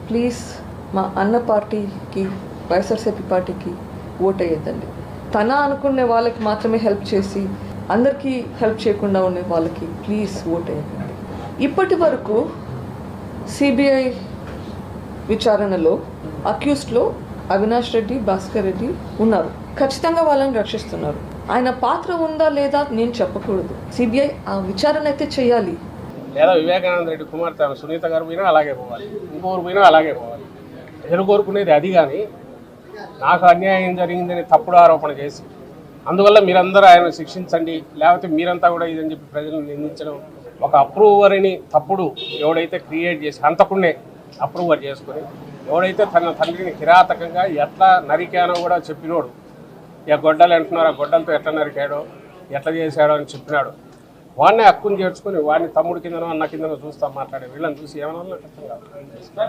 Please మా అన్న పార్టీకి వైఎస్ఆర్సీపీ పార్టీకి ఓటేయద్దండి. తన అనుకునే వాళ్ళకి మాత్రమే హెల్ప్ చేసి అందరికీ హెల్ప్ చేయకుండా ఉండే వాళ్ళకి ప్లీజ్ ఓటేయకండి. ఇప్పటి వరకు సిబిఐ విచారణలో అక్యూస్డ్లో అవినాష్ రెడ్డి, భాస్కర్ రెడ్డి ఉన్నారు. ఖచ్చితంగా వాళ్ళని రక్షిస్తున్నారు. ఆయన పాత్ర ఉందా లేదా నేను చెప్పకూడదు. సిబిఐ ఆ విచారణ అయితే చేయాలి. లేదా వివేకానంద రెడ్డి కుమార్తె సునీత గారు పోయినా అలాగే పోవాలి, ఇంకొకరు పోయినా అలాగే పోవాలి. ప్రజలు కోరుకునేది అది. కానీ నాకు అన్యాయం జరిగిందని తప్పుడు ఆరోపణ చేసి అందువల్ల మీరందరూ ఆయన శిక్షించండి, లేకపోతే మీరంతా కూడా ఇదని చెప్పి ప్రజలను నిందించడం, ఒక అప్రూవర్ని తప్పుడు ఎవడైతే క్రియేట్ చేసి హంతకుడినే అప్రూవర్ చేసుకొని ఎవడైతే తన తండ్రిని కిరాతకంగా ఎట్లా నరికానో కూడా చెప్పినోడు, ఇక గొడ్డలు అంటున్నారు, ఆ గొడ్డలతో ఎట్లా నరికాడో ఎట్లా చేశాడో అని చెప్పినాడు. వాడిని హక్కుని చేర్చుకొని వాడిని తమ్ముడి కిందనో అన్న కిందనో చూస్తా మాట్లాడే వీళ్ళని చూసి ఏమన్నా